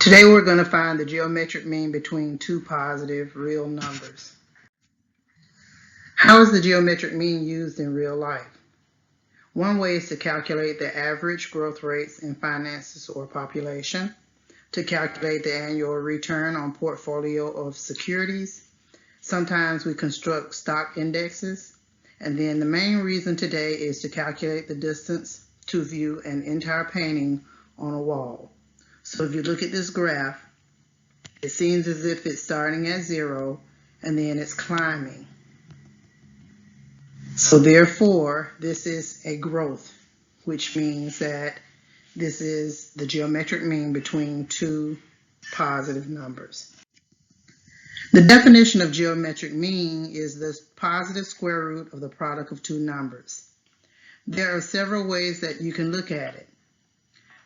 Today we're going to find the geometric mean between two positive real numbers. How is the geometric mean used in real life? One way is to calculate the average growth rates in finances or population, to calculate the annual return on portfolio of securities. Sometimes we construct stock indexes. And then the main reason today is to calculate the distance to view an entire painting on a wall. So if you look at this graph, it seems as if it's starting at 0 and then it's climbing. So therefore, this is a growth, which means that this is the geometric mean between two positive numbers. The definition of geometric mean is the positive square root of the product of two numbers. There are several ways that you can look at it.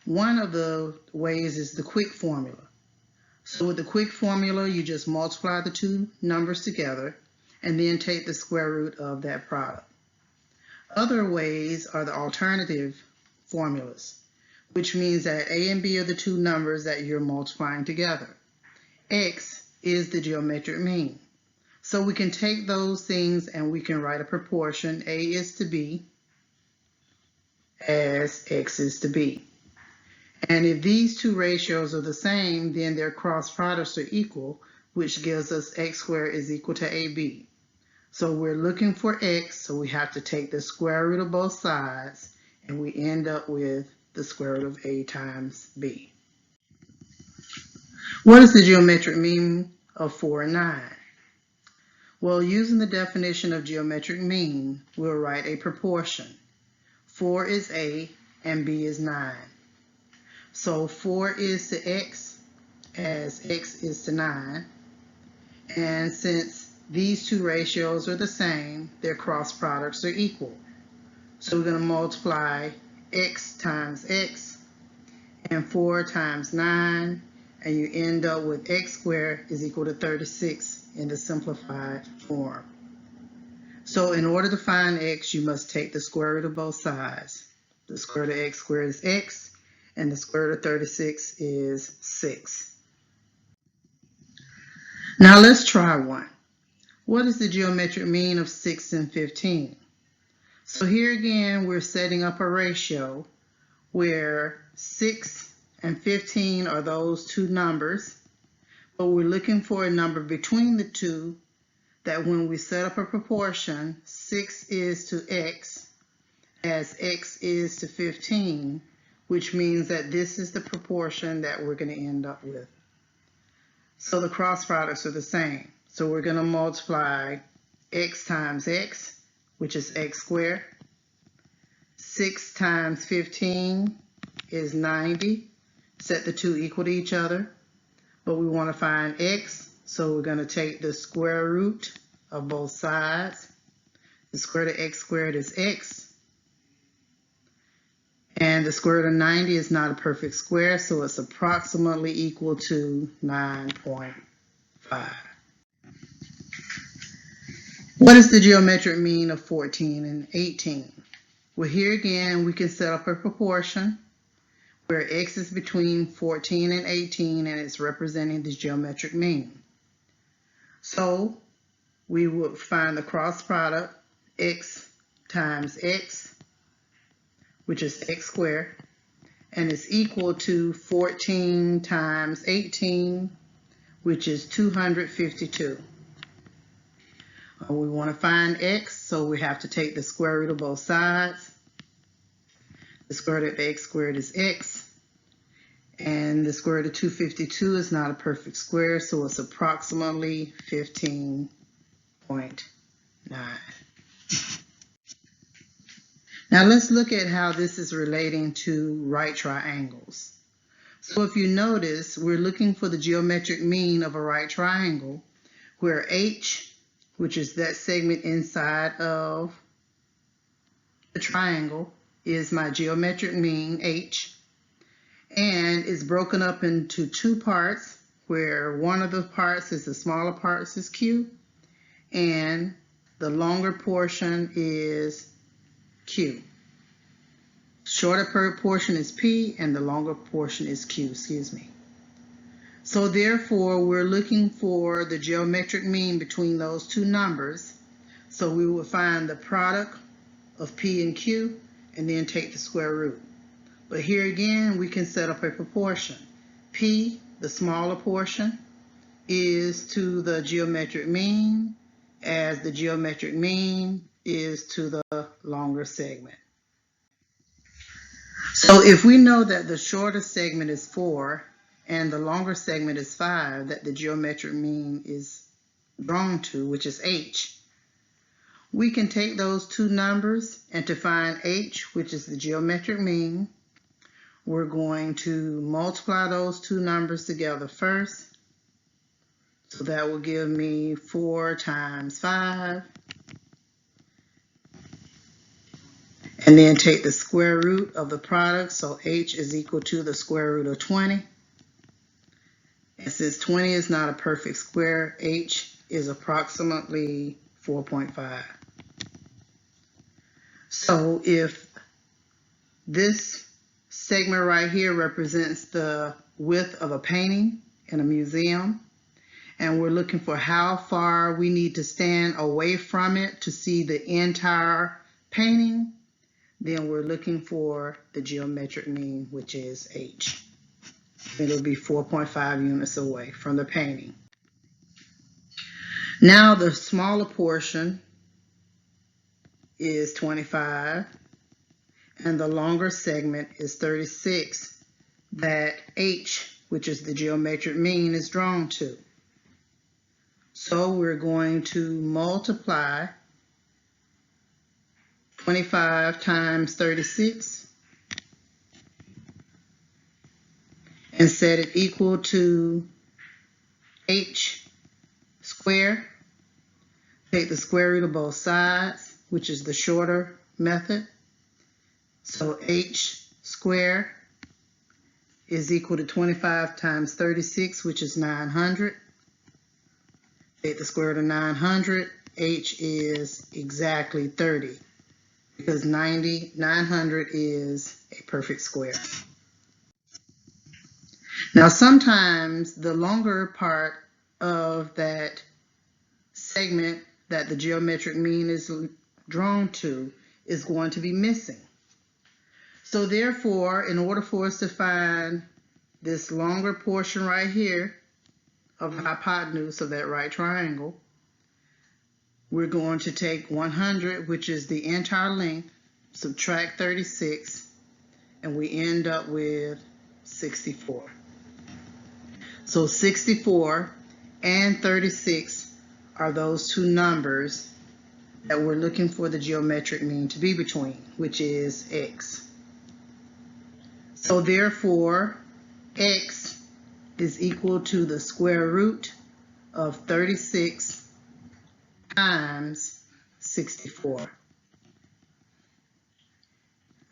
One of the ways is the quick formula. So with the quick formula, you just multiply the two numbers together and then take the square root of that product. Other ways are the alternative formulas, which means that A and B are the two numbers that you're multiplying together. X is the geometric mean. So we can take those things and we can write a proportion. A is to B as X is to B. And if these two ratios are the same, then their cross products are equal, which gives us x squared is equal to AB. So we're looking for x, so we have to take the square root of both sides, and we end up with the square root of A times B. What is the geometric mean of 4 and 9? Well, using the definition of geometric mean, we'll write a proportion. 4 is A and B is 9. So 4 is to x as x is to 9. And since these two ratios are the same, their cross products are equal. So we're going to multiply x times x and 4 times 9, and you end up with x squared is equal to 36 in the simplified form. So in order to find x, you must take the square root of both sides. The square root of x squared is x, and the square root of 36 is 6. Now let's try one. What is the geometric mean of 6 and 15? So here again, we're setting up a ratio where 6 and 15 are those two numbers, but we're looking for a number between the two that when we set up a proportion, 6 is to x as x is to 15, which means that this is the proportion that we're going to end up with. So the cross products are the same. So we're going to multiply x times x, which is x squared. 6 times 15 is 90. Set the two equal to each other. But we want to find x, so we're going to take the square root of both sides. The square root of x squared is x. And the square root of 90 is not a perfect square, so it's approximately equal to 9.5. What is the geometric mean of 14 and 18? Well, here again, we can set up a proportion where x is between 14 and 18, and it's representing the geometric mean. So we would find the cross product, x times x, which is x squared, and it's equal to 14 times 18, which is 252. We want to find x, so we have to take the square root of both sides. The square root of x squared is x, and the square root of 252 is not a perfect square, so it's approximately 15.9. Now let's look at how this is relating to right triangles. So if you notice, we're looking for the geometric mean of a right triangle where h, which is that segment inside of the triangle, is my geometric mean, h, and is broken up into two parts where one of the parts is the smaller parts is q, and the longer portion is q. Shorter portion is P and the longer portion is Q, So therefore, we're looking for the geometric mean between those two numbers. So we will find the product of P and Q and then take the square root. But here again, we can set up a proportion. P, the smaller portion, is to the geometric mean, as the geometric mean is to the longer segment. So if we know that the shorter segment is 4 and the longer segment is 5 that the geometric mean is drawn to, which is h, we can take those two numbers, and to find h, which is the geometric mean, we're going to multiply those two numbers together first. So that will give me 4 times 5. And then take the square root of the product. So h is equal to the square root of 20. And since 20 is not a perfect square, h is approximately 4.5. So if this segment right here represents the width of a painting in a museum, and we're looking for how far we need to stand away from it to see the entire painting, then we're looking for the geometric mean, which is h. It'll be 4.5 units away from the painting. Now the smaller portion is 25, and the longer segment is 36 that h, which is the geometric mean, is drawn to. So we're going to multiply 25 times 36 and set it equal to h squared. Take the square root of both sides, which is the shorter method. So h squared is equal to 25 times 36, which is 900. Take the square root of 900. H is exactly 30 because 900 is a perfect square. Now sometimes the longer part of that segment that the geometric mean is drawn to is going to be missing. So therefore, in order for us to find this longer portion right here of the hypotenuse of that right triangle, we're going to take 100, which is the entire length, subtract 36, and we end up with 64. So 64 and 36 are those two numbers that we're looking for the geometric mean to be between, which is x. So therefore, x is equal to the square root of 36 times 64.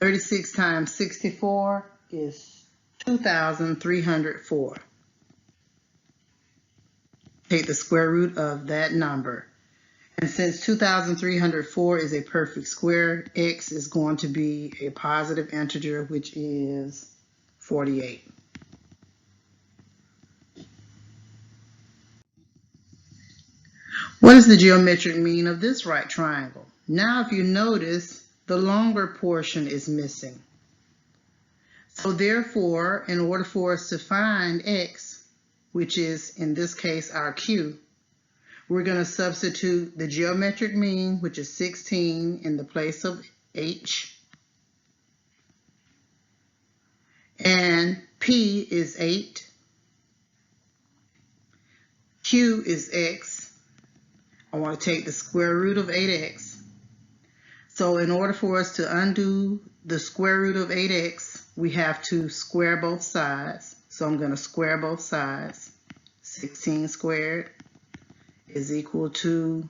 36 times 64 is 2,304. Take the square root of that number. And since 2,304 is a perfect square, x is going to be a positive integer, which is 48. What is the geometric mean of this right triangle? Now, if you notice, the longer portion is missing. So therefore, in order for us to find x, which is in this case our q, we're going to substitute the geometric mean, which is 16, in the place of h. And p is 8. Q is x. I want to take the square root of 8x. So in order for us to undo the square root of 8x, we have to square both sides. So I'm going to square both sides. 16 squared is equal to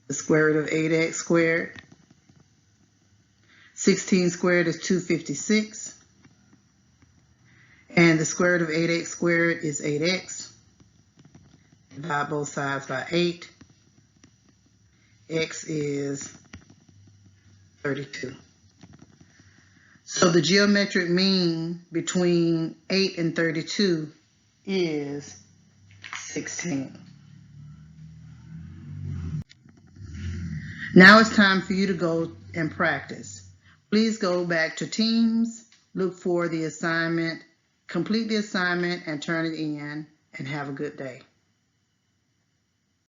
the square root of 8x squared. 16 squared is 256. And the square root of 8x squared is 8x. Divide both sides by 8. X is 32. So the geometric mean between 8 and 32 is 16. Now it's time for you to go and practice. Please go back to Teams, look for the assignment, complete the assignment, and turn it in, and have a good day.